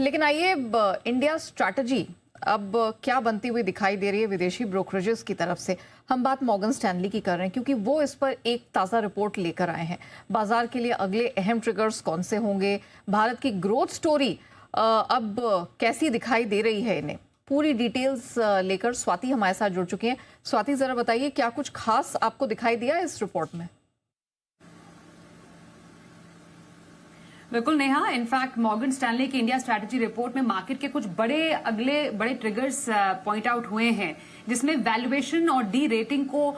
लेकिन आइए India strategy अब क्या बनती हुई दिखाई दे रही है विदेशी ब्रोकरेजेस की तरफ से। हम बात मॉर्गन स्टैनली की कर रहे हैं क्योंकि वो इस पर एक ताज़ा रिपोर्ट लेकर आए हैं। बाजार के लिए अगले अहम ट्रिगर्स कौन से होंगे, भारत की ग्रोथ स्टोरी अब कैसी दिखाई दे रही है, इन्हें पूरी डिटेल्स लेकर स्वाति हमारे साथ जुड़ चुकी हैं। स्वाति, जरा बताइए क्या कुछ खास आपको दिखाई दिया इस रिपोर्ट में? बिल्कुल नेहा, इनफैक्ट मॉर्गन स्टैनली की इंडिया स्ट्रैटेजी रिपोर्ट में मार्केट के कुछ अगले बड़े ट्रिगर्स पॉइंट आउट हुए हैं, जिसमें वैल्यूएशन और डी रेटिंग को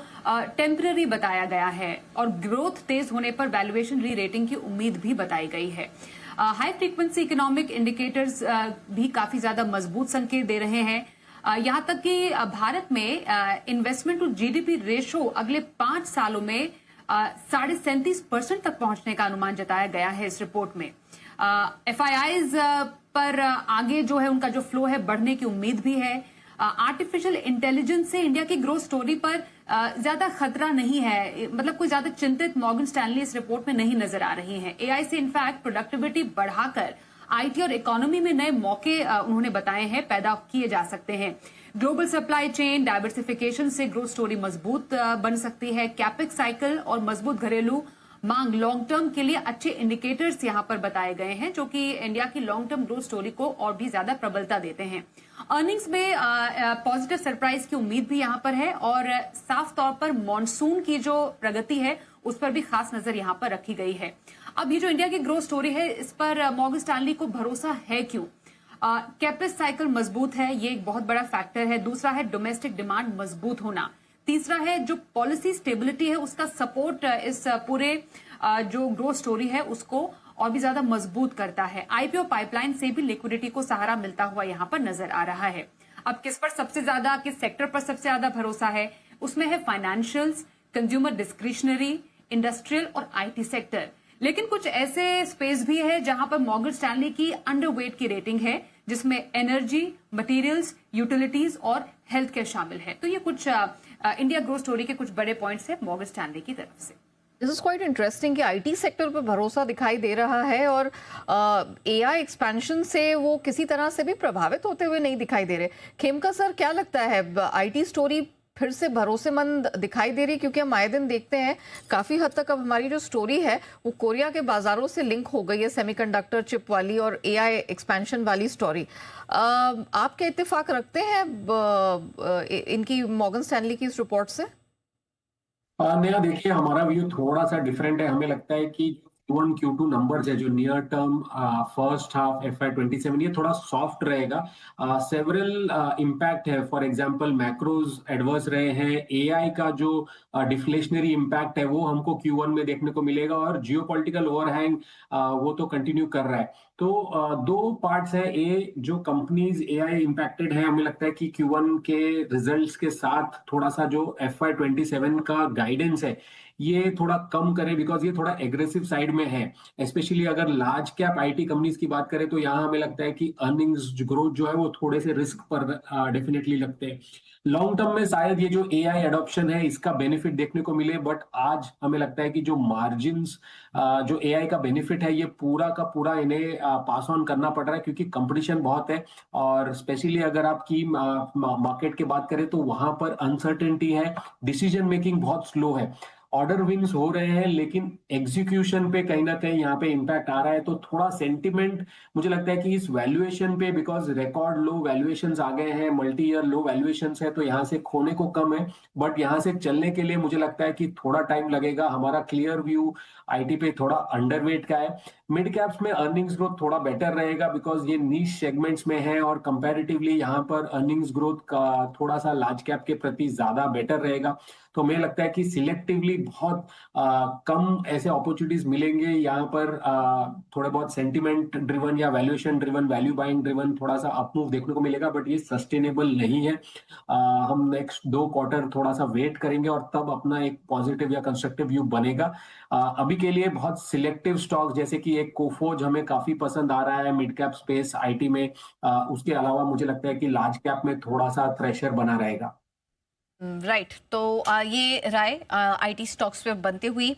टेम्पररी बताया गया है और ग्रोथ तेज होने पर वैल्यूएशन री रेटिंग की उम्मीद भी बताई गई है। हाई फ्रीक्वेंसी इकोनॉमिक इंडिकेटर्स भी काफी ज्यादा मजबूत संकेत दे रहे हैं। यहां तक कि भारत में इन्वेस्टमेंट टू जीडीपी रेशो अगले 5 सालों में 37% तक पहुंचने का अनुमान जताया गया है इस रिपोर्ट में। एफआईआईज पर आगे जो है उनका जो फ्लो है बढ़ने की उम्मीद भी है। आर्टिफिशियल इंटेलिजेंस से इंडिया की ग्रोथ स्टोरी पर ज्यादा खतरा नहीं है, मतलब कोई ज्यादा चिंतित मॉर्गन स्टैनली इस रिपोर्ट में नहीं नजर आ रही हैं। एआई से इनफैक्ट प्रोडक्टिविटी बढ़ाकर आईटी और इकोनॉमी में नए मौके उन्होंने बताए हैं पैदा किए जा सकते हैं। ग्लोबल सप्लाई चेन डाइवर्सिफिकेशन से ग्रोथ स्टोरी मजबूत बन सकती है। कैपेक्स साइकिल और मजबूत घरेलू मांग लॉन्ग टर्म के लिए अच्छे इंडिकेटर्स यहां पर बताए गए हैं, जो कि इंडिया की लॉन्ग टर्म ग्रोथ स्टोरी को और भी ज्यादा प्रबलता देते हैं। अर्निंग्स में पॉजिटिव सरप्राइज की उम्मीद भी यहां पर है और साफ तौर पर मॉनसून की जो प्रगति है उस पर भी खास नजर यहां पर रखी गई है। अब ये जो इंडिया की ग्रोथ स्टोरी है, इस पर मॉर्गन स्टैनली को भरोसा है क्यों? कैपेक्स साइकिल मजबूत है, ये एक बहुत बड़ा फैक्टर है। दूसरा है डोमेस्टिक डिमांड मजबूत होना। तीसरा है जो पॉलिसी स्टेबिलिटी है, उसका सपोर्ट इस पूरे जो ग्रोथ स्टोरी है उसको और भी ज्यादा मजबूत करता है। आईपीओ पाइपलाइन से भी लिक्विडिटी को सहारा मिलता हुआ यहां पर नजर आ रहा है। अब किस सेक्टर पर सबसे ज्यादा भरोसा है? उसमें है फाइनेंशियल्स, कंज्यूमर डिस्क्रिशनरी, इंडस्ट्रियल और आईटी सेक्टर। लेकिन कुछ ऐसे स्पेस भी है जहां पर मॉर्गन स्टैनली की अंडरवेट की रेटिंग है, जिसमें एनर्जी, मटेरियल्स, यूटिलिटीज और हेल्थ केयर शामिल है। तो ये कुछ इंडिया ग्रोथ स्टोरी के कुछ बड़े पॉइंट्स है मॉर्गन स्टैनली की तरफ से। दिस इज क्वाइट इंटरेस्टिंग कि आईटी सेक्टर पर भरोसा दिखाई दे रहा है और एआई एक्सपेंशन से वो किसी तरह से भी प्रभावित होते हुए नहीं दिखाई दे रहे। खेमका सर, क्या लगता है आईटी स्टोरी फिर से भरोसेमंद दिखाई दे रही? क्योंकि हम आए दिन देखते हैं काफी हद तक अब हमारी जो स्टोरी है वो कोरिया के बाजारों से लिंक हो गई है, सेमीकंडक्टर चिप वाली और एआई एक्सपेंशन वाली स्टोरी। आप क्या इत्तेफाक रखते हैं इनकी मॉर्गन स्टैनली की इस रिपोर्ट से? नया देखिए, हमारा व्यू थोड़ा सा डिफरेंट है। हमें लगता है कि Q1 Q2 नंबर्स है जो near term first half FY27 ये थोड़ा सॉफ्ट रहेगा। सेवरल इम्पैक्ट है, फॉर एग्जांपल मैक्रोज एडवर्स रहे हैं। एआई का जो डिफ्लेशनरी इम्पैक्ट है वो हमको Q1 में देखने को मिलेगा और जियोपॉलिटिकल ओवरहैंग वो तो कंटिन्यू कर रहा है। तो दो पार्ट्स है। जो कंपनीज एआई इम्पैक्टेड है, हमें लगता है कि Q1 के रिजल्ट्स के साथ थोड़ा सा जो FY27 का गाइडेंस है ये थोड़ा कम करें, बिकॉज ये थोड़ा एग्रेसिव साइड में है। स्पेशली अगर लार्ज कैप आईटी कंपनीज की बात करें तो यहाँ हमें लगता है कि अर्निंग्स ग्रोथ जो है वो थोड़े से रिस्क पर डेफिनेटली लगते हैं। लॉन्ग टर्म में शायद ये जो एआई एडॉप्शन है इसका बेनिफिट देखने को मिले, बट आज हमें लगता है कि जो मार्जिन्स जो एआई का बेनिफिट है ये पूरा का पूरा इन्हें पास ऑन करना पड़ रहा है, क्योंकि कंपटीशन बहुत है। और स्पेशली अगर आपकी मार्केट की बात करें तो वहां पर अनसर्टेनिटी है, डिसीजन मेकिंग बहुत स्लो है। ऑर्डर विन्स हो रहे हैं लेकिन एग्जीक्यूशन पे कहीं ना कहीं यहाँ पे इम्पैक्ट आ रहा है। तो थोड़ा सेंटिमेंट मुझे लगता है कि इस वैल्यूएशन पे, बिकॉज रिकॉर्ड लो वैल्यूएशंस आ गए हैं, मल्टी ईयर लो वैल्यूएशंस है, तो यहाँ से खोने को कम है। बट यहाँ से चलने के लिए मुझे लगता है कि थोड़ा टाइम लगेगा। हमारा क्लियर व्यू आईटी पे थोड़ा अंडरवेट का है। मिड कैप्स में अर्निंग्स ग्रोथ थोड़ा बेटर रहेगा, बिकॉज ये नीश सेगमेंट्स में है और कंपैरेटिवली यहाँ पर अर्निंग्स ग्रोथ का थोड़ा सा लार्ज कैप के प्रति ज्यादा बेटर रहेगा। तो मुझे लगता है कि सिलेक्टिवली बहुत कम ऐसे अपॉर्चुनिटीज मिलेंगे यहाँ पर। थोड़े बहुत सेंटिमेंट ड्रिवन या valuation driven, value buying driven थोड़ा सा अपमूव देखने को मिलेगा, बट ये सस्टेनेबल नहीं है। हम नेक्स्ट 2 क्वार्टर थोड़ा सा वेट करेंगे और तब अपना एक पॉजिटिव या कंस्ट्रक्टिव व्यू बनेगा। अभी के लिए बहुत सिलेक्टिव स्टॉक जैसे कि एक कोफोज हमें काफी पसंद आ रहा है मिड कैप स्पेस आईटी में। उसके अलावा मुझे लगता है कि लार्ज कैप में थोड़ा सा थ्रेशर बना रहेगा। राइट, तो ये राय आईटी स्टॉक्स पे बनते हुई